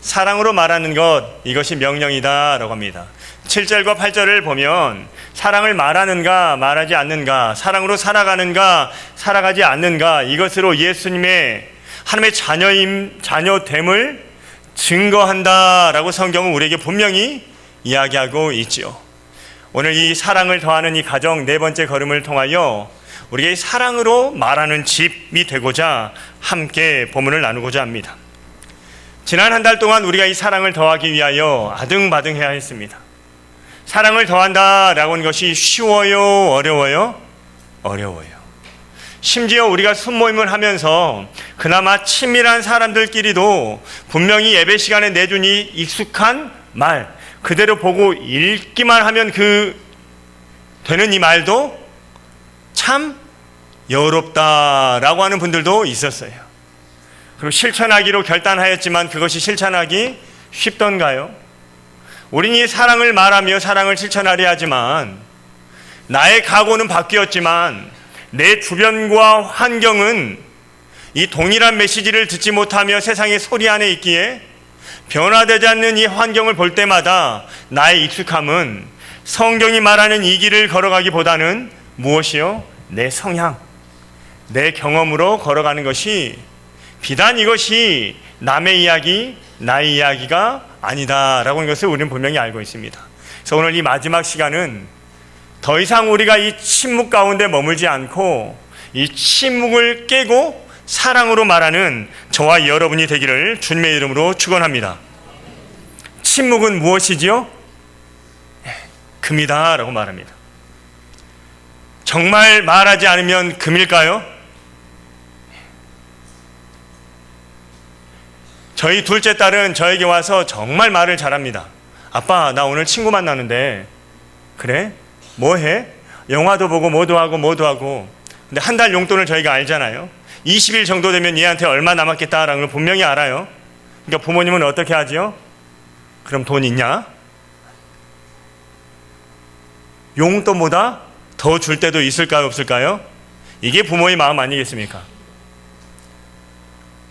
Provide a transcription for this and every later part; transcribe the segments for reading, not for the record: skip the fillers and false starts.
사랑으로 말하는 것, 이것이 명령이다 라고 합니다. 7절과 8절을 보면 사랑을 말하는가 말하지 않는가, 사랑으로 살아가는가 살아가지 않는가, 이것으로 예수님의 하나님의 자녀됨을 증거한다라고 성경은 우리에게 분명히 이야기하고 있지요. 오늘 이 사랑을 더하는 이 가정 네 번째 걸음을 통하여 우리가 이 사랑으로 말하는 집이 되고자 함께 본문을 나누고자 합니다. 지난 한 달 동안 우리가 이 사랑을 더하기 위하여 아등바등해야 했습니다. 사랑을 더한다라고 하는 것이 쉬워요? 어려워요? 어려워요. 심지어 우리가 순모임을 하면서 그나마 친밀한 사람들끼리도 분명히 예배 시간에 내주니 익숙한 말, 그대로 보고 읽기만 하면 되는 이 말도 참 여롭다라고 하는 분들도 있었어요. 그리고 실천하기로 결단하였지만 그것이 실천하기 쉽던가요? 우리는 이 사랑을 말하며 사랑을 실천하려 하지만 나의 각오는 바뀌었지만 내 주변과 환경은 이 동일한 메시지를 듣지 못하며 세상의 소리 안에 있기에 변화되지 않는 이 환경을 볼 때마다 나의 익숙함은 성경이 말하는 이 길을 걸어가기보다는 무엇이요? 내 성향, 내 경험으로 걸어가는 것이, 비단 이것이 남의 이야기, 나의 이야기가 아니다라고 하는 것을 우리는 분명히 알고 있습니다. 그래서 오늘 이 마지막 시간은 더 이상 우리가 이 침묵 가운데 머물지 않고 이 침묵을 깨고 사랑으로 말하는 저와 여러분이 되기를 주님의 이름으로 축원합니다. 침묵은 무엇이지요? 금이다 라고 말합니다. 정말 말하지 않으면 금일까요? 저희 둘째 딸은 저에게 와서 정말 말을 잘합니다. 아빠, 나 오늘 친구 만나는데. 그래? 뭐 해? 영화도 보고 뭐도 하고. 근데 한 달 용돈을 저희가 알잖아요. 20일 정도 되면 얘한테 얼마 남았겠다라는 걸 분명히 알아요. 그러니까 부모님은 어떻게 하지요? 그럼 돈 있냐? 용돈보다 더 줄 때도 있을까요, 없을까요? 이게 부모의 마음 아니겠습니까?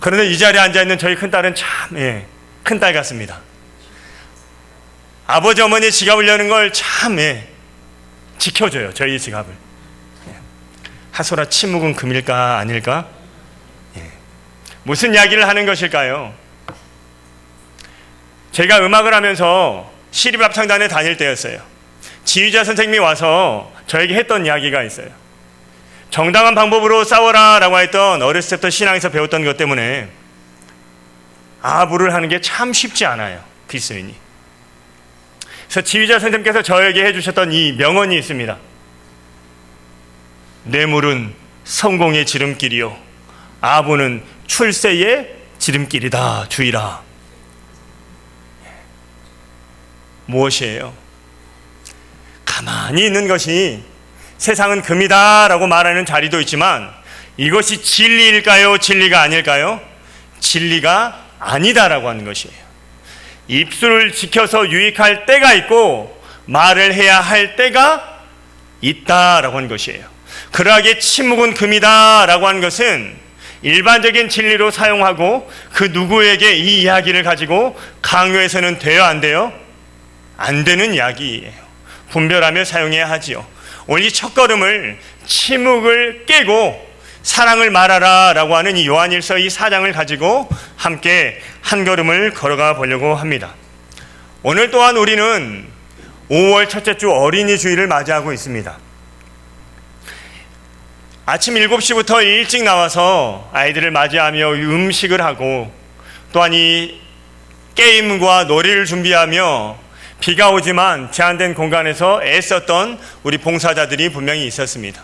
그런데 이 자리에 앉아있는 저희 큰딸은 참 큰딸 같습니다. 아버지 어머니 지갑을 여는 걸 참 지켜줘요. 저희 지갑을. 하소라, 침묵은 금일까 아닐까? 무슨 이야기를 하는 것일까요? 제가 음악을 하면서 시립합창단에 다닐 때였어요. 지휘자 선생님이 와서 저에게 했던 이야기가 있어요. 정당한 방법으로 싸워라 라고 했던, 어렸을 때부터 신앙에서 배웠던 것 때문에 아부를 하는 게 참 쉽지 않아요, 그리스도인이. 그래서 지휘자 선생님께서 저에게 해주셨던 이 명언이 있습니다. 뇌물은 성공의 지름길이요, 아부는 출세의 지름길이다, 주의라. 무엇이에요? 가만히 있는 것이, 세상은 금이다 라고 말하는 자리도 있지만 이것이 진리일까요? 진리가 아닐까요? 진리가 아니다라고 하는 것이에요. 입술을 지켜서 유익할 때가 있고 말을 해야 할 때가 있다라고 하는 것이에요. 그러하기에 침묵은 금이다 라고 하는 것은 일반적인 진리로 사용하고 그 누구에게 이 이야기를 가지고 강요해서는 돼요, 안 돼요? 안 되는 이야기예요. 분별하며 사용해야 하지요. 오늘 이 첫걸음을, 침묵을 깨고 사랑을 말하라 라고 하는 이 요한일서 이 4장을 가지고 함께 한 걸음을 걸어가 보려고 합니다. 오늘 또한 우리는 5월 첫째 주 어린이 주일을 맞이하고 있습니다. 아침 7시부터 일찍 나와서 아이들을 맞이하며 음식을 하고, 또한 이 게임과 놀이를 준비하며 비가 오지만 제한된 공간에서 애썼던 우리 봉사자들이 분명히 있었습니다.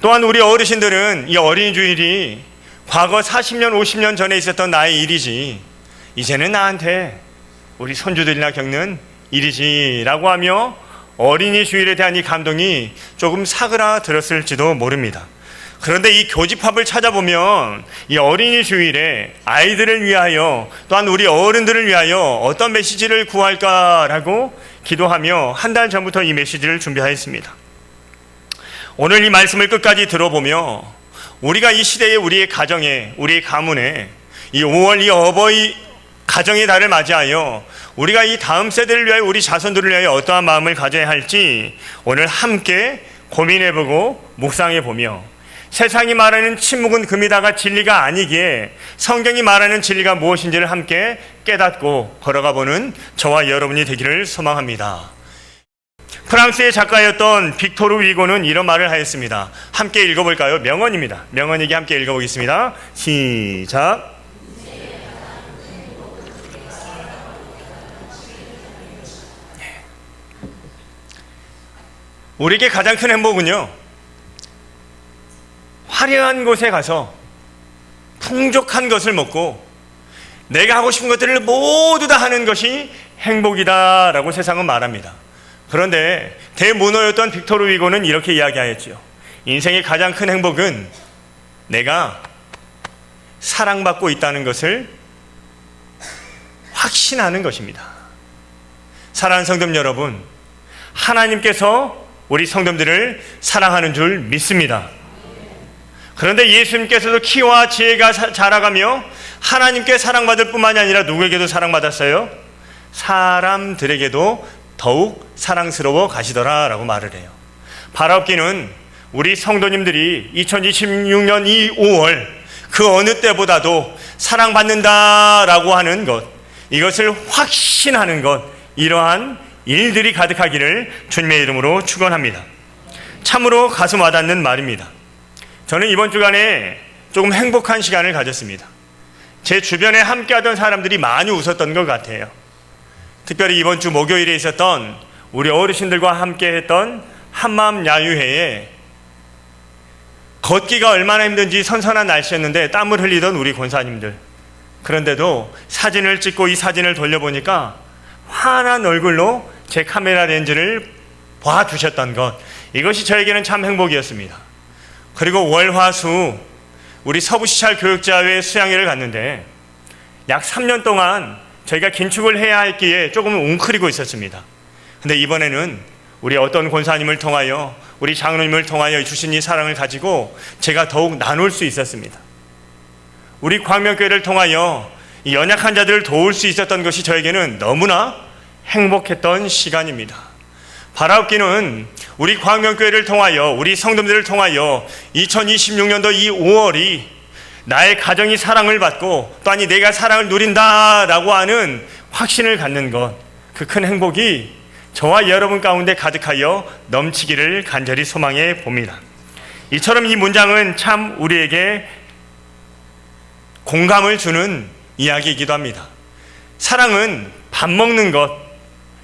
또한 우리 어르신들은 이 어린이 주일이 과거 40년, 50년 전에 있었던 나의 일이지, 이제는 나한테 우리 손주들이나 겪는 일이지 라고 하며 어린이 주일에 대한 이 감동이 조금 사그라들었을지도 모릅니다. 그런데 이 교집합을 찾아보면 이 어린이 주일에 아이들을 위하여, 또한 우리 어른들을 위하여 어떤 메시지를 구할까라고 기도하며 한 달 전부터 이 메시지를 준비하였습니다. 오늘 이 말씀을 끝까지 들어보며 우리가 이 시대에, 우리의 가정에, 우리의 가문에 이 5월 이 가정의 달을 맞이하여 우리가 이 다음 세대를 위하여 우리 자손들을 위하여 어떠한 마음을 가져야 할지 오늘 함께 고민해보고 묵상해보며 세상이 말하는 침묵은 금이다가 진리가 아니기에 성경이 말하는 진리가 무엇인지를 함께 깨닫고 걸어가보는 저와 여러분이 되기를 소망합니다. 프랑스의 작가였던 빅토르 위고는 이런 말을 하였습니다. 함께 읽어볼까요? 명언입니다. 명언이기 함께 읽어보겠습니다. 시작. 우리에게 가장 큰 행복은요, 화려한 곳에 가서 풍족한 것을 먹고 내가 하고 싶은 것들을 모두 다 하는 것이 행복이다라고 세상은 말합니다. 그런데 대문호였던 빅토르 위고는 이렇게 이야기하였죠. 인생의 가장 큰 행복은 내가 사랑받고 있다는 것을 확신하는 것입니다. 사랑하는 성도 여러분, 하나님께서 우리 성도들을 사랑하는 줄 믿습니다. 그런데 예수님께서도 키와 지혜가 자라가며 하나님께 사랑받을 뿐만이 아니라 누구에게도 사랑받았어요? 사람들에게도 더욱 사랑스러워 가시더라 라고 말을 해요. 바라옵기는 우리 성도님들이 2026년 이 5월 그 어느 때보다도 사랑받는다라고 하는 것, 이것을 확신하는 것, 이러한 일들이 가득하기를 주님의 이름으로 축원합니다. 참으로 가슴 와닿는 말입니다. 저는 이번 주간에 조금 행복한 시간을 가졌습니다. 제 주변에 함께하던 사람들이 많이 웃었던 것 같아요. 특별히 이번 주 목요일에 있었던 우리 어르신들과 함께했던 한마음 야유회에 걷기가 얼마나 힘든지 선선한 날씨였는데 땀을 흘리던 우리 권사님들, 그런데도 사진을 찍고 이 사진을 돌려보니까 환한 얼굴로 제 카메라 렌즈를 봐주셨던 것, 이것이 저에게는 참 행복이었습니다. 그리고 월화수 우리 서부시찰 교육자회 수양회를 갔는데 약 3년 동안 저희가 긴축을 해야 했기에 조금 웅크리고 있었습니다. 근데 이번에는 우리 어떤 권사님을 통하여, 우리 장로님을 통하여 주신 이 사랑을 가지고 제가 더욱 나눌 수 있었습니다. 우리 광명교회를 통하여 이 연약한 자들을 도울 수 있었던 것이 저에게는 너무나 행복했던 시간입니다. 바라옵기는 우리 광명교회를 통하여, 우리 성도들을 통하여 2026년도 이 5월이 나의 가정이 사랑을 받고 또 아니 내가 사랑을 누린다라고 하는 확신을 갖는 것, 그 큰 행복이 저와 여러분 가운데 가득하여 넘치기를 간절히 소망해 봅니다. 이처럼 이 문장은 참 우리에게 공감을 주는 이야기이기도 합니다. 사랑은 밥 먹는 것,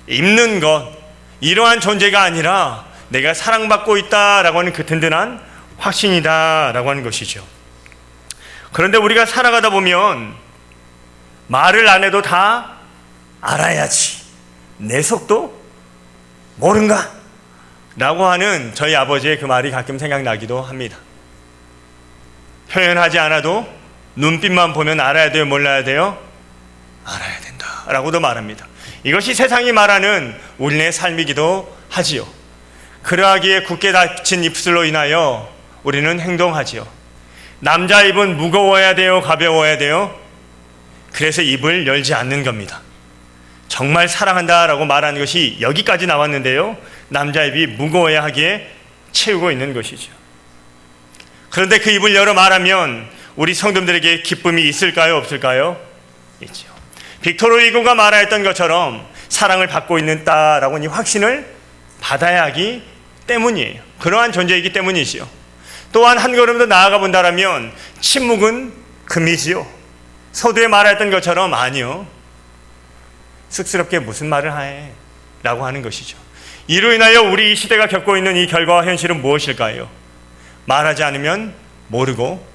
입는 것, 이러한 존재가 아니라 내가 사랑받고 있다라고 하는 그 든든한 확신이다라고 하는 것이죠. 그런데 우리가 살아가다 보면 말을 안 해도 다 알아야지, 내 속도 모른가? 라고 하는 저희 아버지의 그 말이 가끔 생각나기도 합니다. 표현하지 않아도 눈빛만 보면 알아야 돼요, 몰라야 돼요? 알아야 된다 라고도 말합니다. 이것이 세상이 말하는 우리의 삶이기도 하지요. 그러하기에 굳게 닫힌 입술로 인하여 우리는 행동하지요. 남자 입은 무거워야 돼요, 가벼워야 돼요? 그래서 입을 열지 않는 겁니다. 정말 사랑한다라고 말하는 것이 여기까지 나왔는데요, 남자 입이 무거워야 하기에 채우고 있는 것이죠. 그런데 그 입을 열어 말하면 우리 성도들에게 기쁨이 있을까요, 없을까요? 있죠. 빅토르 위고가 말하였던 것처럼 사랑을 받고 있는다라고 이 확신을 받아야 하기 때문이에요. 그러한 존재이기 때문이지요. 또한 한 걸음 더 나아가 본다라면 침묵은 금이지요. 서두에 말했던 것처럼 아니요, 쑥스럽게 무슨 말을 해? 라고 하는 것이죠. 이로 인하여 우리 이 시대가 겪고 있는 이 결과와 현실은 무엇일까요? 말하지 않으면 모르고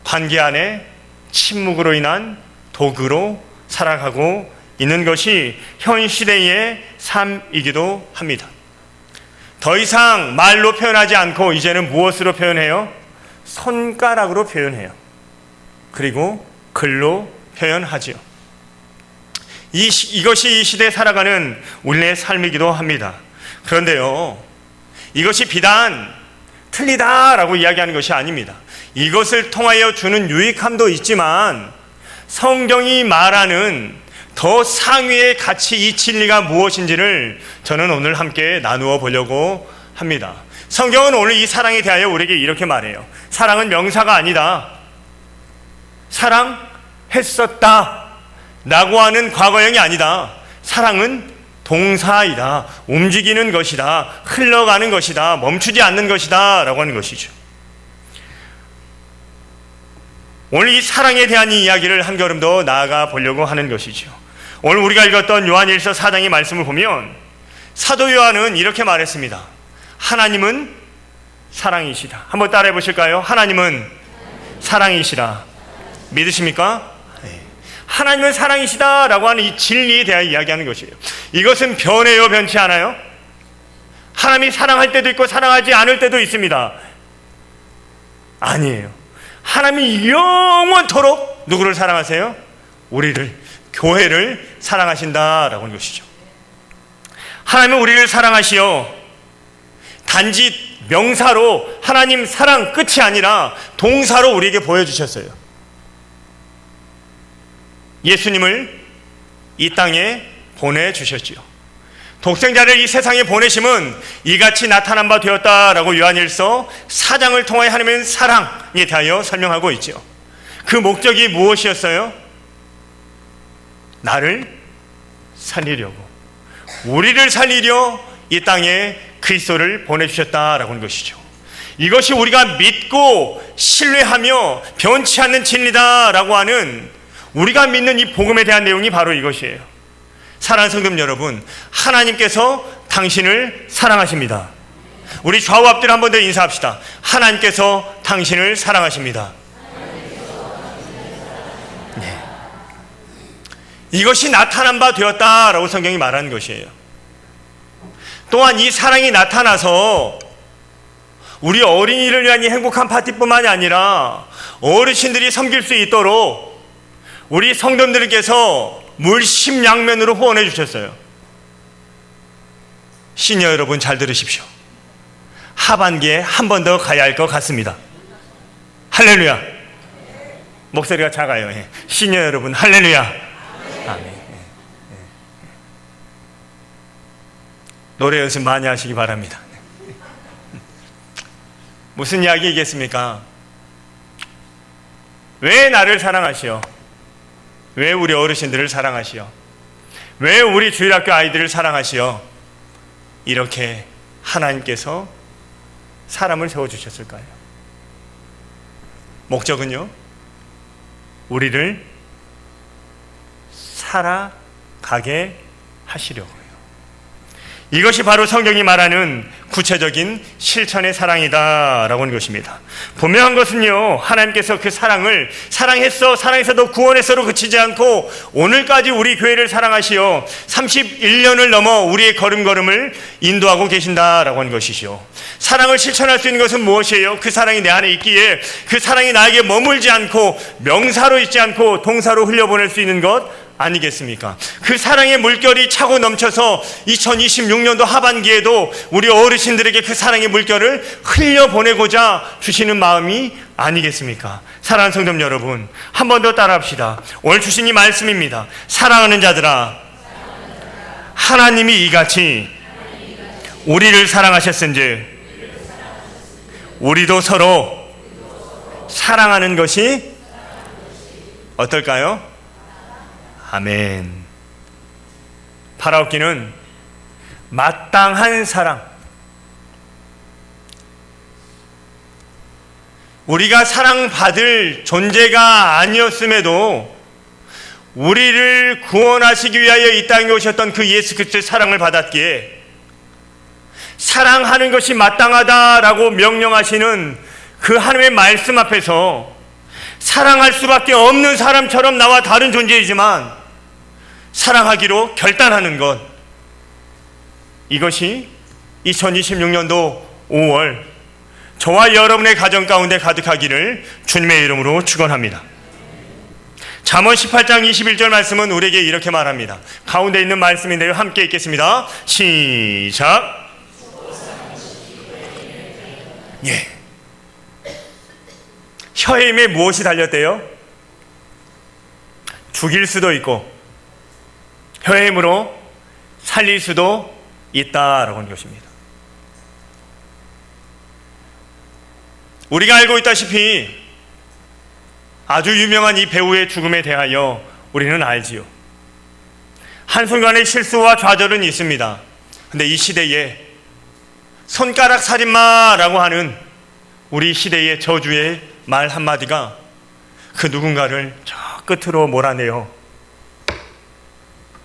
관계 안에 침묵으로 인한 도구로 살아가고 있는 것이 현 시대의 삶이기도 합니다. 더 이상 말로 표현하지 않고 이제는 무엇으로 표현해요? 손가락으로 표현해요. 그리고 글로 표현하지요. 이것이 이 시대에 살아가는 우리의 삶이기도 합니다. 그런데요, 이것이 비단 틀리다라고 이야기하는 것이 아닙니다. 이것을 통하여 주는 유익함도 있지만 성경이 말하는 더 상위의 가치, 이 진리가 무엇인지를 저는 오늘 함께 나누어 보려고 합니다. 성경은 오늘 이 사랑에 대하여 우리에게 이렇게 말해요. 사랑은 명사가 아니다. 사랑했었다 라고 하는 과거형이 아니다. 사랑은 동사이다. 움직이는 것이다. 흘러가는 것이다. 멈추지 않는 것이다 라고 하는 것이죠. 오늘 이 사랑에 대한 이 이야기를 한 걸음 더 나아가 보려고 하는 것이죠. 오늘 우리가 읽었던 요한일서 4장의 말씀을 보면 사도 요한은 이렇게 말했습니다. 하나님은 사랑이시다. 한번 따라해 보실까요? 하나님은 사랑이시라. 믿으십니까? 하나님은 사랑이시다 라고 하는 이 진리에 대하여 이야기하는 것이에요. 이것은 변해요, 변치 않아요? 하나님이 사랑할 때도 있고 사랑하지 않을 때도 있습니다. 아니에요. 하나님이 영원토록 누구를 사랑하세요? 우리를, 교회를 사랑하신다라고 하는 것이죠. 하나님은 우리를 사랑하시어 단지 명사로 하나님 사랑 끝이 아니라 동사로 우리에게 보여주셨어요. 예수님을 이 땅에 보내주셨지요. 독생자를 이 세상에 보내심은 이같이 나타난 바 되었다라고 요한일서 4장을 통하여 하나님의 사랑에 대하여 설명하고 있죠. 그 목적이 무엇이었어요? 나를 살리려고, 우리를 살리려 이 땅에 그리스도를 보내주셨다라고 하는 것이죠. 이것이 우리가 믿고 신뢰하며 변치 않는 진리다라고 하는, 우리가 믿는 이 복음에 대한 내용이 바로 이것이에요. 사랑하는 성도 여러분, 하나님께서 당신을 사랑하십니다. 우리 좌우 앞뒤로 한 번 더 인사합시다. 하나님께서 당신을 사랑하십니다. 네. 이것이 나타난 바 되었다라고 성경이 말하는 것이에요. 또한 이 사랑이 나타나서 우리 어린이를 위한 이 행복한 파티뿐만이 아니라 어르신들이 섬길 수 있도록 우리 성도님들께서 물심양면으로 후원해 주셨어요. 시니어 여러분 잘 들으십시오. 하반기에 한 번 더 가야 할 것 같습니다. 할렐루야. 목소리가 작아요. 시니어 여러분 할렐루야. 아멘. 노래 연습 많이 하시기 바랍니다. 무슨 이야기이겠습니까? 왜 나를 사랑하시오? 왜 우리 어르신들을 사랑하시오? 왜 우리 주일학교 아이들을 사랑하시오? 이렇게 하나님께서 사람을 세워주셨을까요? 목적은요, 우리를 살아가게 하시려고요. 이것이 바로 성경이 말하는 구체적인 실천의 사랑이다라고 하는 것입니다. 분명한 것은요, 하나님께서 그 사랑을 사랑해서 너 구원해서로 그치지 않고 오늘까지 우리 교회를 사랑하시어 31년을 넘어 우리의 걸음걸음을 인도하고 계신다라고 하는 것이죠. 사랑을 실천할 수 있는 것은 무엇이에요? 그 사랑이 내 안에 있기에 그 사랑이 나에게 머물지 않고 명사로 있지 않고 동사로 흘려보낼 수 있는 것 아니겠습니까? 그 사랑의 물결이 차고 넘쳐서 2026년도 하반기에도 우리 어르신들에게 그 사랑의 물결을 흘려보내고자 주시는 마음이 아니겠습니까? 사랑하는 성도 여러분, 한 번 더 따라합시다. 오늘 주신 이 말씀입니다. 사랑하는 자들아, 하나님이 이같이 우리를 사랑하셨은즉 우리도 서로 사랑하는 것이 어떨까요? 아멘. 팔아웃기는 마땅한 사랑, 우리가 사랑받을 존재가 아니었음에도 우리를 구원하시기 위하여 이 땅에 오셨던 그 예수 그리스도의 사랑을 받았기에 사랑하는 것이 마땅하다라고 명령하시는 그 하나님의 말씀 앞에서 사랑할 수밖에 없는 사람처럼 나와 다른 존재이지만 사랑하기로 결단하는 것, 이것이 2026년도 5월 저와 여러분의 가정 가운데 가득하기를 주님의 이름으로 축원합니다. 잠언 18장 21절 말씀은 우리에게 이렇게 말합니다. 가운데 있는 말씀인데요, 함께 읽겠습니다. 시작. 예. 혀의 힘에 무엇이 달렸대요? 죽일 수도 있고 혀의 힘으로 살릴 수도 있다라고 하는 것입니다. 우리가 알고 있다시피 아주 유명한 이 배우의 죽음에 대하여 우리는 알지요. 한순간의 실수와 좌절은 있습니다. 근데 이 시대에 손가락 살인마라고 하는 우리 시대의 저주의 말 한마디가 그 누군가를 저 끝으로 몰아내어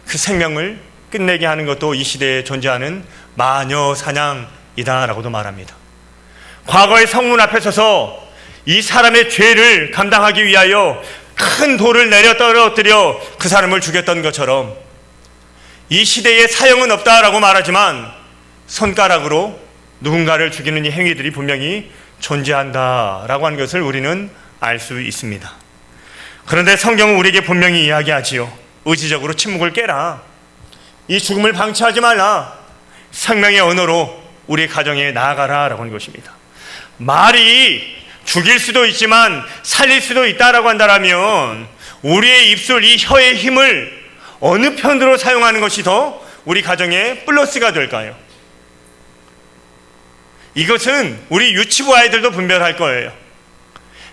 그 생명을 끝내게 하는 것도 이 시대에 존재하는 마녀 사냥이다라고도 말합니다. 과거의 성문 앞에 서서 이 사람의 죄를 감당하기 위하여 큰 돌을 내려 떨어뜨려 그 사람을 죽였던 것처럼 이 시대에 사형은 없다라고 말하지만 손가락으로 누군가를 죽이는 이 행위들이 분명히 존재한다라고 하는 것을 우리는 알 수 있습니다. 그런데 성경은 우리에게 분명히 이야기하지요. 의지적으로 침묵을 깨라. 이 죽음을 방치하지 말라. 생명의 언어로 우리 가정에 나아가라라고 하는 것입니다. 말이 죽일 수도 있지만 살릴 수도 있다라고 한다면 우리의 입술, 이 혀의 힘을 어느 편으로 사용하는 것이 더 우리 가정에 플러스가 될까요? 이것은 우리 유치부 아이들도 분별할 거예요.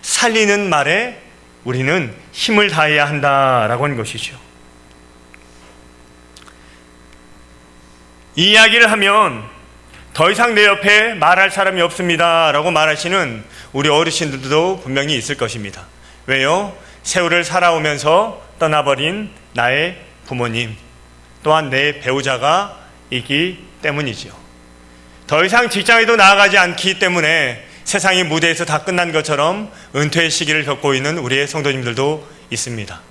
살리는 말에 우리는 힘을 다해야 한다라고 하는 것이죠. 이 이야기를 하면 더 이상 내 옆에 말할 사람이 없습니다 라고 말하시는 우리 어르신들도 분명히 있을 것입니다. 왜요? 세월을 살아오면서 떠나버린 나의 부모님, 또한 내 배우자가 있기 때문이죠. 더 이상 직장에도 나아가지 않기 때문에 세상이 무대에서 다 끝난 것처럼 은퇴의 시기를 겪고 있는 우리의 성도님들도 있습니다.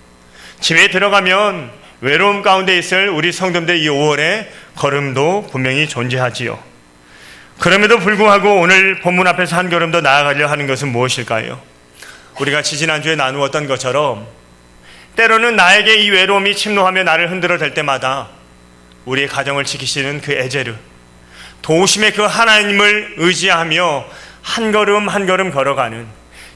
집에 들어가면 외로움 가운데 있을 우리 성도님들 이 5월의 걸음도 분명히 존재하지요. 그럼에도 불구하고 오늘 본문 앞에서 한 걸음 더 나아가려 하는 것은 무엇일까요? 우리가 지지난주에 나누었던 것처럼 때로는 나에게 이 외로움이 침노하며 나를 흔들어 댈 때마다 우리의 가정을 지키시는 그 에제르, 도우심의 그 하나님을 의지하며 한 걸음 한 걸음 걸어가는,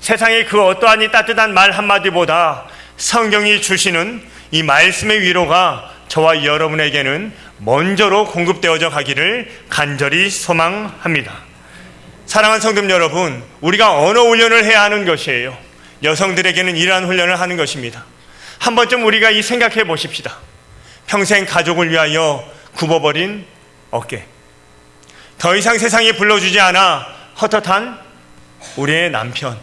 세상의 그 어떠한 이 따뜻한 말 한마디보다 성경이 주시는 이 말씀의 위로가 저와 여러분에게는 먼저로 공급되어져 가기를 간절히 소망합니다. 사랑하는 성도 여러분, 우리가 언어 훈련을 해야 하는 것이에요. 여성들에게는 이러한 훈련을 하는 것입니다. 한 번쯤 우리가 이 생각해 보십시다. 평생 가족을 위하여 굽어버린 어깨, 더 이상 세상에 불러주지 않아 헛헛한 우리의 남편,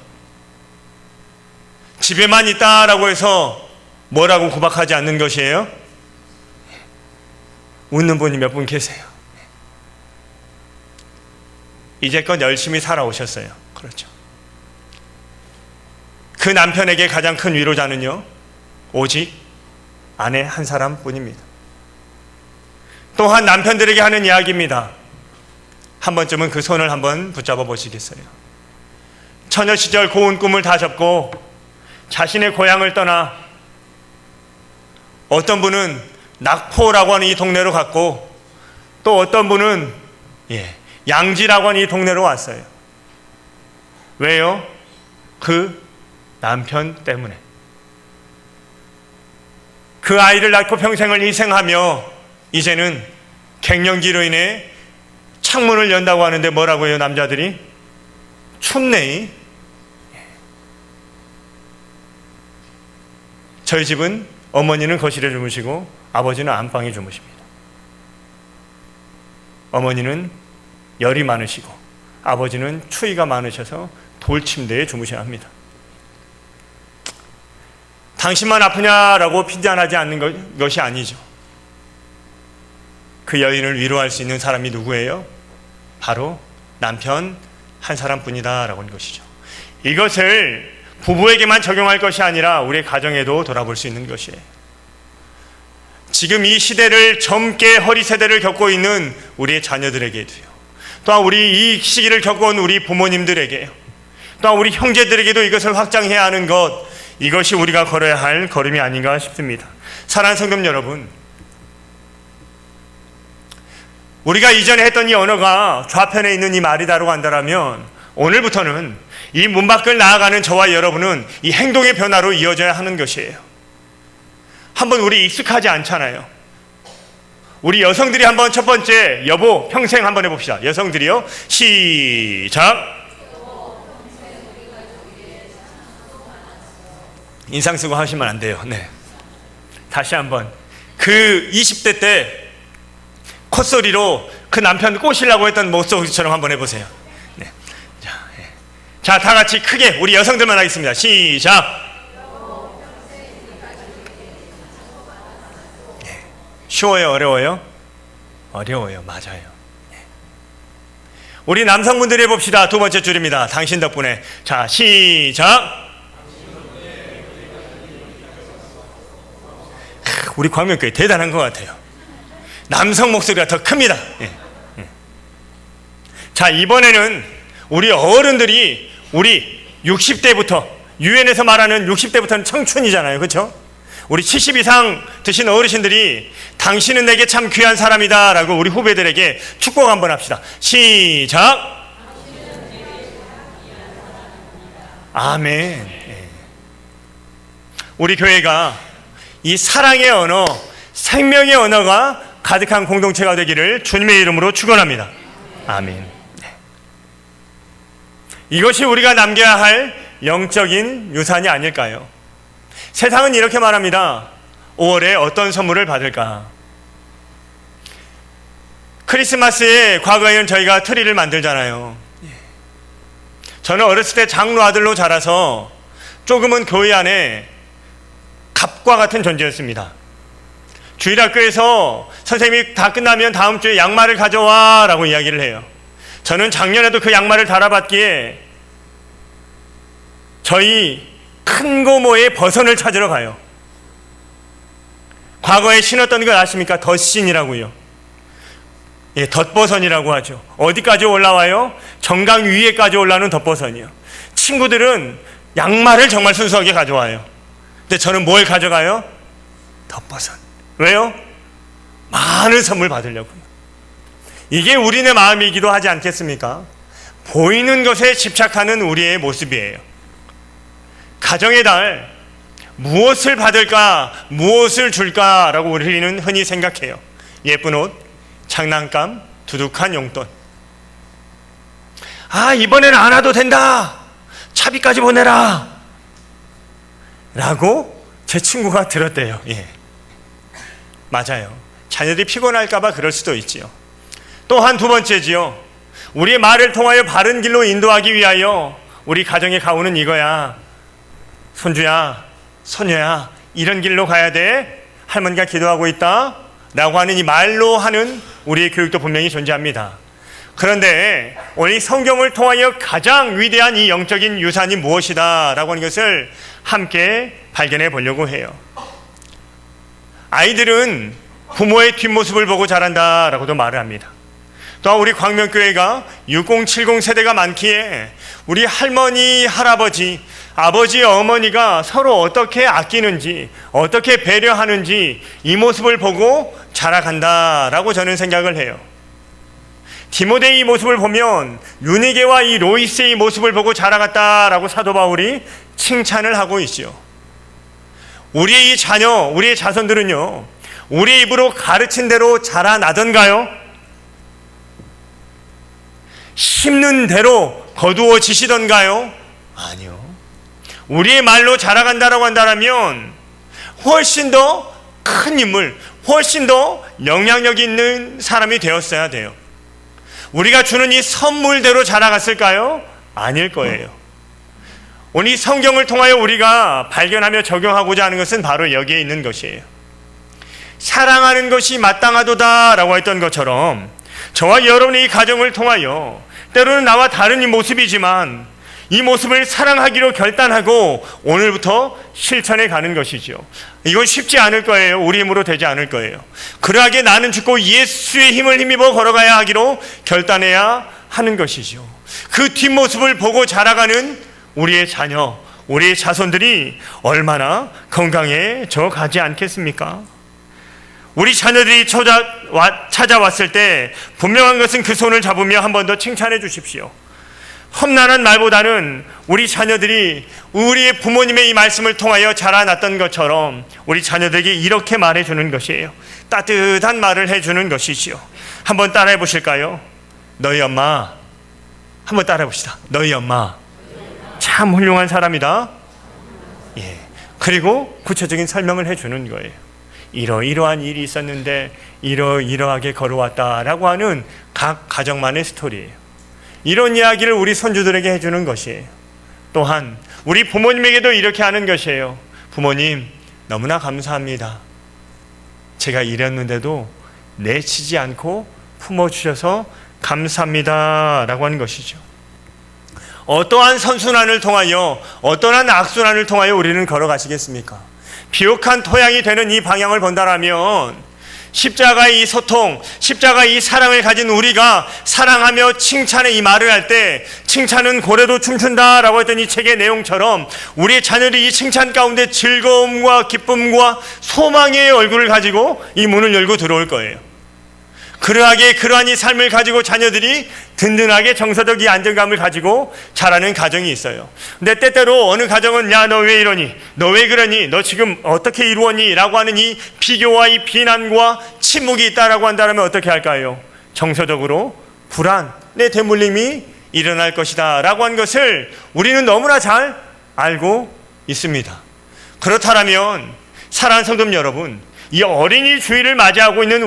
집에만 있다라고 해서 뭐라고 구박하지 않는 것이에요? 웃는 분이 몇 분 계세요. 이제껏 열심히 살아오셨어요. 그렇죠. 그 남편에게 가장 큰 위로자는요, 오직 아내 한 사람뿐입니다. 또한 남편들에게 하는 이야기입니다. 한 번쯤은 그 손을 한번 붙잡아 보시겠어요? 처녀 시절 고운 꿈을 다 접고 자신의 고향을 떠나 어떤 분은 낙포라고 하는 이 동네로 갔고 또 어떤 분은 양지라고 하는 이 동네로 왔어요. 왜요? 그 남편 때문에. 그 아이를 낳고 평생을 희생하며 이제는 갱년기로 인해 창문을 연다고 하는데 뭐라고 해요, 남자들이? 춥네. 저희 집은 어머니는 거실에 주무시고 아버지는 안방에 주무십니다. 어머니는 열이 많으시고 아버지는 추위가 많으셔서 돌침대에 주무셔야 합니다. 당신만 아프냐라고 핀잔하지 않는 것이 아니죠. 그 여인을 위로할 수 있는 사람이 누구예요? 바로 남편 한 사람뿐이다 라고 하는 것이죠. 이것을 부부에게만 적용할 것이 아니라 우리의 가정에도 돌아볼 수 있는 것이에요. 지금 이 시대를 젊게 허리세대를 겪고 있는 우리의 자녀들에게도요, 또한 우리 이 시기를 겪어온 우리 부모님들에게요, 또한 우리 형제들에게도 이것을 확장해야 하는 것, 이것이 우리가 걸어야 할 걸음이 아닌가 싶습니다. 사랑하는 성도 여러분, 우리가 이전에 했던 이 언어가 좌편에 있는 이 말이다라고 한다면 오늘부터는 이 문 밖을 나아가는 저와 여러분은 이 행동의 변화로 이어져야 하는 것이에요. 한번 우리 익숙하지 않잖아요. 우리 여성들이 한번 첫 번째 여보 평생 한번 해봅시다. 여성들이요. 시작. 인상 쓰고 하시면 안 돼요. 네. 다시 한번. 그 20대 때 콧소리로 그 남편 꼬시려고 했던 목소리처럼 한번 해보세요. 네. 자, 다 같이 크게 우리 여성들만 하겠습니다. 시작. 네. 쉬워요? 어려워요? 어려워요. 맞아요. 네. 우리 남성분들이 해봅시다. 두 번째 줄입니다. 당신 덕분에. 자, 시작. 우리 광명교회 대단한 것 같아요. 남성 목소리가 더 큽니다. 예. 자, 이번에는 우리 어른들이 우리 60대부터 유엔에서 말하는 60대부터는 청춘이잖아요. 그렇죠? 우리 70 이상 드신 어르신들이 당신은 내게 참 귀한 사람이다 라고 우리 후배들에게 축복 한번 합시다. 시작. 아멘. 예. 우리 교회가 이 사랑의 언어, 생명의 언어가 가득한 공동체가 되기를 주님의 이름으로 축원합니다. 아멘. 네. 이것이 우리가 남겨야 할 영적인 유산이 아닐까요? 세상은 이렇게 말합니다. 5월에 어떤 선물을 받을까? 크리스마스에 과거에는 저희가 트리를 만들잖아요. 저는 어렸을 때 장로 아들로 자라서 조금은 교회 안에 갑과 같은 존재였습니다. 주일학교에서 선생님이 다 끝나면 다음 주에 양말을 가져와 라고 이야기를 해요. 저는 작년에도 그 양말을 달아봤기에 저희 큰 고모의 버선을 찾으러 가요. 과거에 신었던 거 아십니까? 덧신이라고요. 예, 덧버선이라고 하죠. 어디까지 올라와요? 정강 위에까지 올라오는 덧버선이요. 친구들은 양말을 정말 순수하게 가져와요. 근데 저는 뭘 가져가요? 덧버선. 왜요? 많은 선물 받으려고요. 이게 우리네 마음이기도 하지 않겠습니까? 보이는 것에 집착하는 우리의 모습이에요. 가정의 달, 무엇을 받을까, 무엇을 줄까라고 우리는 흔히 생각해요. 예쁜 옷, 장난감, 두둑한 용돈. 아, 이번에는 안 와도 된다. 차비까지 보내라. 라고 제 친구가 들었대요. 예. 맞아요. 자녀들이 피곤할까봐 그럴 수도 있지요. 또한 두 번째지요. 우리의 말을 통하여 바른 길로 인도하기 위하여 우리 가정의 가훈은 이거야. 손주야, 소녀야, 이런 길로 가야 돼. 할머니가 기도하고 있다. 라고 하는 이 말로 하는 우리의 교육도 분명히 존재합니다. 그런데 오늘 성경을 통하여 가장 위대한 이 영적인 유산이 무엇이다 라고 하는 것을 함께 발견해 보려고 해요. 아이들은 부모의 뒷모습을 보고 자란다 라고도 말을 합니다. 또한 우리 광명교회가 6070 세대가 많기에 우리 할머니, 할아버지, 아버지, 어머니가 서로 어떻게 아끼는지, 어떻게 배려하는지 이 모습을 보고 자라간다라고 저는 생각을 해요. 디모데의 모습을 보면 유니게와 이 로이스의 모습을 보고 자라갔다라고 사도 바울이 칭찬을 하고 있지요. 우리의 이 자녀, 우리의 자손들은요, 우리의 입으로 가르친 대로 자라나던가요? 심는 대로 거두어지시던가요? 아니요. 우리의 말로 자라간다라고 한다면 훨씬 더 큰 인물, 훨씬 더 영향력 있는 사람이 되었어야 돼요. 우리가 주는 이 선물대로 자라갔을까요? 아닐 거예요. 오늘 이 성경을 통하여 우리가 발견하며 적용하고자 하는 것은 바로 여기에 있는 것이에요. 사랑하는 것이 마땅하도다 라고 했던 것처럼 저와 여러분의 이 가정을 통하여 때로는 나와 다른 이 모습이지만 이 모습을 사랑하기로 결단하고 오늘부터 실천해 가는 것이죠. 이건 쉽지 않을 거예요. 우리 힘으로 되지 않을 거예요. 그러하게 나는 죽고 예수의 힘을 힘입어 걸어가야 하기로 결단해야 하는 것이죠. 그 뒷모습을 보고 자라가는 우리의 자녀, 우리의 자손들이 얼마나 건강해져 가지 않겠습니까? 우리 자녀들이 찾아왔을 때 분명한 것은 그 손을 잡으며 한 번 더 칭찬해 주십시오. 험난한 말보다는 우리 자녀들이 우리의 부모님의 이 말씀을 통하여 자라났던 것처럼 우리 자녀들에게 이렇게 말해주는 것이에요. 따뜻한 말을 해주는 것이지요. 한번 따라해 보실까요? 너희 엄마. 한번 따라해 봅시다. 너희 엄마 참 훌륭한 사람이다. 예. 그리고 구체적인 설명을 해주는 거예요. 이러이러한 일이 있었는데 이러이러하게 걸어왔다라고 하는 각 가정만의 스토리예요. 이런 이야기를 우리 손주들에게 해주는 것이에요. 또한 우리 부모님에게도 이렇게 하는 것이에요. 부모님 너무나 감사합니다. 제가 이랬는데도 내치지 않고 품어주셔서 감사합니다 라고 하는 것이죠. 어떠한 선순환을 통하여 어떠한 악순환을 통하여 우리는 걸어가시겠습니까? 비옥한 토양이 되는 이 방향을 본다라면 십자가의 이 소통, 십자가의 이 사랑을 가진 우리가 사랑하며 칭찬의 이 말을 할 때 칭찬은 고래도 춤춘다 라고 했던 이 책의 내용처럼 우리의 자녀들이 이 칭찬 가운데 즐거움과 기쁨과 소망의 얼굴을 가지고 이 문을 열고 들어올 거예요. 그러한 이 삶을 가지고 자녀들이 든든하게 정서적 이 안정감을 가지고 자라는 가정이 있어요. 근데 때때로 어느 가정은 야, 너 왜 이러니? 너 왜 그러니? 너 지금 어떻게 이루었니? 라고 하는 이 비교와 이 비난과 침묵이 있다라고 한다면 어떻게 할까요? 정서적으로 불안의 대물림이 일어날 것이다 라고 한 것을 우리는 너무나 잘 알고 있습니다. 그렇다면 사랑하는 성도 여러분, 이 어린이 주일을 맞이하고 있는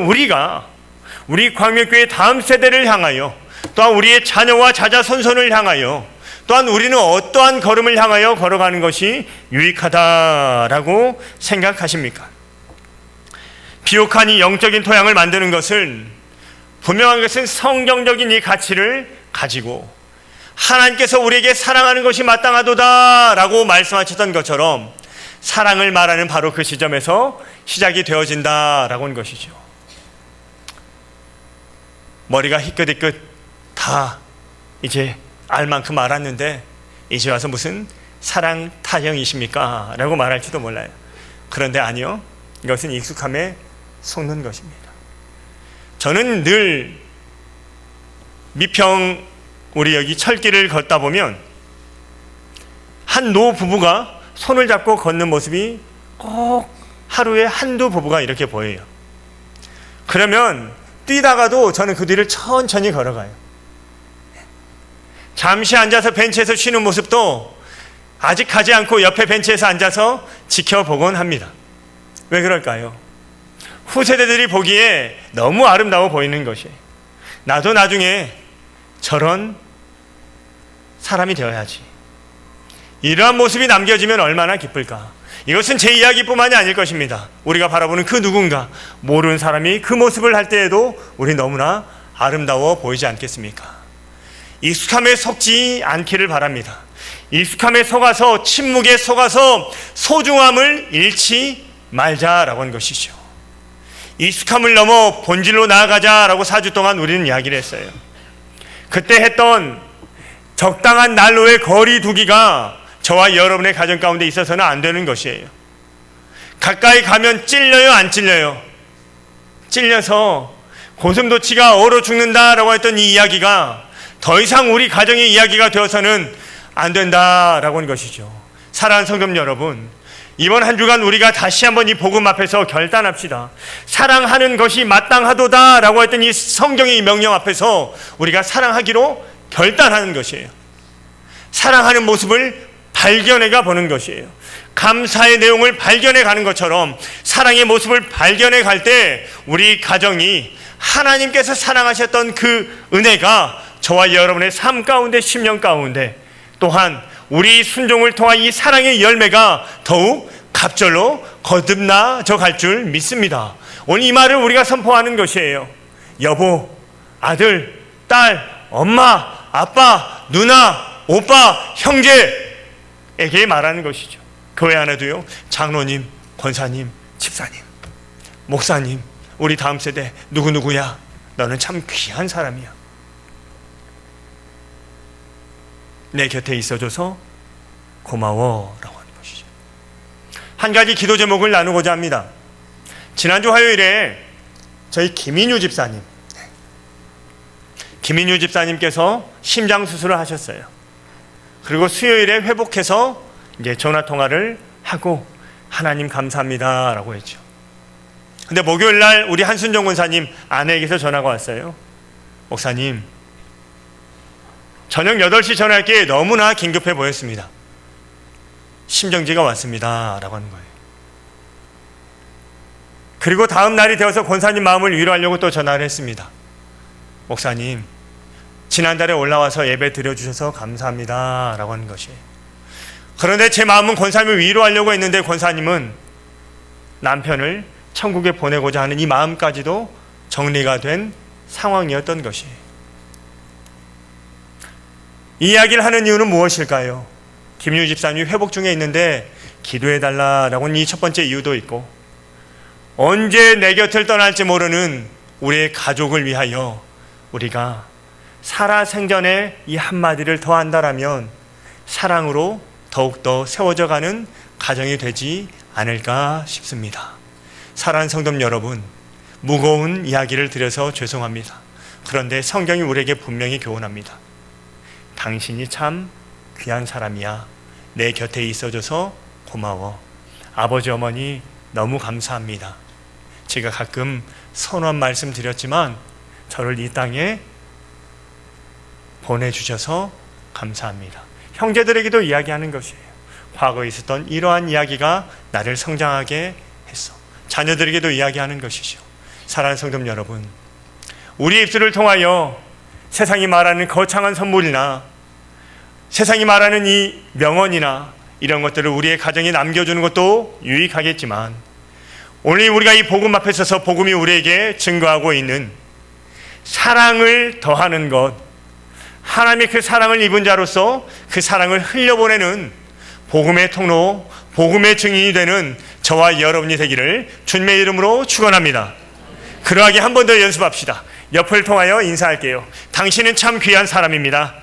우리 광명교회 다음 세대를 향하여 또한 우리의 자녀와 자자손손을 향하여 또한 우리는 어떠한 걸음을 향하여 걸어가는 것이 유익하다라고 생각하십니까? 비옥한 이 영적인 토양을 만드는 것은 분명한 것은 성경적인 이 가치를 가지고 하나님께서 우리에게 사랑하는 것이 마땅하도다라고 말씀하셨던 것처럼 사랑을 말하는 바로 그 시점에서 시작이 되어진다라고 하는 것이죠. 머리가 희끗희끗 다 이제 알 만큼 알았는데 이제 와서 무슨 사랑 타령이십니까? 라고 말할지도 몰라요. 그런데 아니요. 이것은 익숙함에 속는 것입니다. 저는 늘 미평 우리 여기 철길을 걷다 보면 한 노부부가 손을 잡고 걷는 모습이 꼭 하루에 한두 부부가 이렇게 보여요. 그러면 뛰다가도 저는 그 뒤를 천천히 걸어가요. 잠시 앉아서 벤치에서 쉬는 모습도 아직 가지 않고 옆에 벤치에서 앉아서 지켜보곤 합니다. 왜 그럴까요? 후세대들이 보기에 너무 아름다워 보이는 것이에요. 나도 나중에 저런 사람이 되어야지. 이러한 모습이 남겨지면 얼마나 기쁠까. 이것은 제 이야기뿐만이 아닐 것입니다. 우리가 바라보는 그 누군가, 모르는 사람이 그 모습을 할 때에도 우리 너무나 아름다워 보이지 않겠습니까? 익숙함에 속지 않기를 바랍니다. 익숙함에 속아서, 침묵에 속아서 소중함을 잃지 말자라고 하는 것이죠. 익숙함을 넘어 본질로 나아가자라고 4주 동안 우리는 이야기를 했어요. 그때 했던 적당한 난로의 거리 두기가 저와 여러분의 가정 가운데 있어서는 안 되는 것이에요. 가까이 가면 찔려요, 안 찔려요? 찔려서 고슴도치가 얼어 죽는다라고 했던 이 이야기가 더 이상 우리 가정의 이야기가 되어서는 안 된다라고 하는 것이죠. 사랑하는 성도 여러분, 이번 한 주간 우리가 다시 한번 이 복음 앞에서 결단합시다. 사랑하는 것이 마땅하도다라고 했던 이 성경의 명령 앞에서 우리가 사랑하기로 결단하는 것이에요. 사랑하는 모습을 발견해가 보는 것이에요. 감사의 내용을 발견해 가는 것처럼 사랑의 모습을 발견해 갈 때 우리 가정이 하나님께서 사랑하셨던 그 은혜가 저와 여러분의 삶 가운데, 심령 가운데, 또한 우리 순종을 통한 이 사랑의 열매가 더욱 갑절로 거듭나져 갈 줄 믿습니다. 오늘 이 말을 우리가 선포하는 것이에요. 여보, 아들, 딸, 엄마, 아빠, 누나, 오빠, 형제에게 말하는 것이죠. 교회 안에도요, 장로님, 권사님, 집사님, 목사님, 우리 다음 세대 누구누구야, 너는 참 귀한 사람이야. 내 곁에 있어줘서 고마워 라고 하는 것이죠. 한 가지 기도 제목을 나누고자 합니다. 지난주 화요일에 저희 김인유 집사님 김인유 집사님께서 심장 수술을 하셨어요. 그리고 수요일에 회복해서 이제 전화 통화를 하고 하나님 감사합니다라고 했죠. 근데 목요일 날 우리 한순정 권사님 아내에게서 전화가 왔어요. 목사님, 저녁 8시 전화할게 너무나 긴급해 보였습니다. 심정지가 왔습니다 라고 하는 거예요. 그리고 다음 날이 되어서 권사님 마음을 위로하려고 또 전화를 했습니다. 목사님, 지난달에 올라와서 예배 드려주셔서 감사합니다 라고 하는 것이에요. 그런데 제 마음은 권사님을 위로하려고 했는데 권사님은 남편을 천국에 보내고자 하는 이 마음까지도 정리가 된 상황이었던 것이에요. 이 이야기를 하는 이유는 무엇일까요? 김유 집사님이 회복 중에 있는데 기도해달라라고 하는 이 첫 번째 이유도 있고, 언제 내 곁을 떠날지 모르는 우리의 가족을 위하여 우리가 살아생전에 이 한마디를 더 한다라면 사랑으로 더욱더 세워져가는 가정이 되지 않을까 싶습니다. 사랑하는 성도 여러분, 무거운 이야기를 드려서 죄송합니다. 그런데 성경이 우리에게 분명히 교훈합니다. 당신이 참 귀한 사람이야. 내 곁에 있어줘서 고마워. 아버지 어머니 너무 감사합니다. 제가 가끔 선한 말씀 드렸지만 저를 이 땅에 보내주셔서 감사합니다. 형제들에게도 이야기하는 것이에요. 과거에 있었던 이러한 이야기가 나를 성장하게 했어. 자녀들에게도 이야기하는 것이죠. 사랑하는 성도 여러분, 우리 입술을 통하여 세상이 말하는 거창한 선물이나 세상이 말하는 이 명언이나 이런 것들을 우리의 가정에 남겨주는 것도 유익하겠지만, 오늘 우리가 이 복음 앞에 서서 복음이 우리에게 증거하고 있는 사랑을 더하는 것, 하나님의 그 사랑을 입은 자로서 그 사랑을 흘려보내는 복음의 통로, 복음의 증인이 되는 저와 여러분이 되기를 주님의 이름으로 축원합니다. 그러하게 한 번 더 연습합시다. 옆을 통하여 인사할게요. 당신은 참 귀한 사람입니다.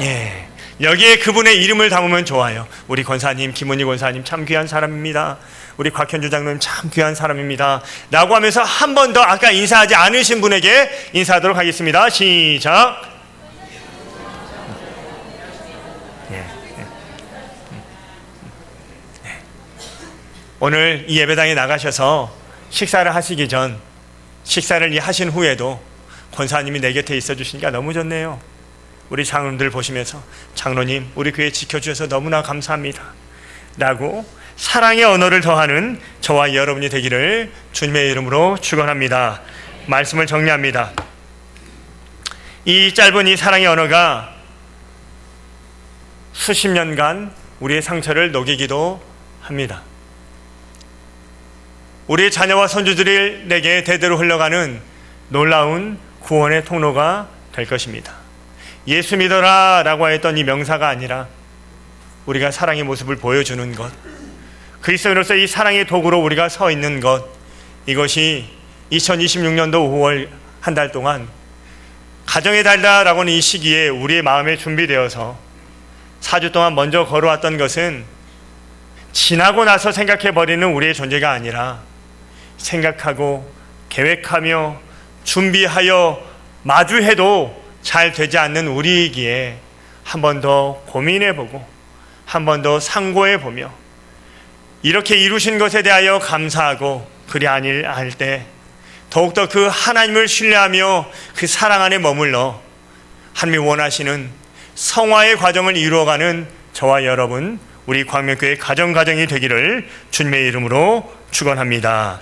예. 여기에 그분의 이름을 담으면 좋아요. 우리 권사님, 김은희 권사님 참 귀한 사람입니다. 우리 곽현주 장로님 참 귀한 사람입니다 라고 하면서 한 번 더 아까 인사하지 않으신 분에게 인사하도록 하겠습니다. 시작. 오늘 이 예배당에 나가셔서 식사를 하시기 전, 식사를 하신 후에도 권사님이 내 곁에 있어 주시니까 너무 좋네요. 우리 장로님들 보시면서 장로님 우리 교회 지켜주셔서 너무나 감사합니다 라고 사랑의 언어를 더하는 저와 여러분이 되기를 주님의 이름으로 축원합니다. 말씀을 정리합니다. 이 짧은 이 사랑의 언어가 수십 년간 우리의 상처를 녹이기도 합니다. 우리의 자녀와 손주들이 내게 대대로 흘러가는 놀라운 구원의 통로가 될 것입니다. 예수 믿어라 라고 했던 이 명사가 아니라 우리가 사랑의 모습을 보여주는 것, 그리스도인으로서 이 사랑의 도구로 우리가 서 있는 것, 이것이 2026년도 5월 한 달 동안 가정의 달이라고 하는 이 시기에 우리의 마음에 준비되어서 4주 동안 먼저 걸어왔던 것은 지나고 나서 생각해버리는 우리의 존재가 아니라 생각하고 계획하며 준비하여 마주해도 잘 되지 않는 우리이기에 한 번 더 고민해보고 한 번 더 상고해보며 이렇게 이루신 것에 대하여 감사하고, 그리 아니할 때 더욱더 그 하나님을 신뢰하며 그 사랑 안에 머물러 하나님이 원하시는 성화의 과정을 이루어가는 저와 여러분, 우리 광명교회 가정이 되기를 주님의 이름으로 축원합니다.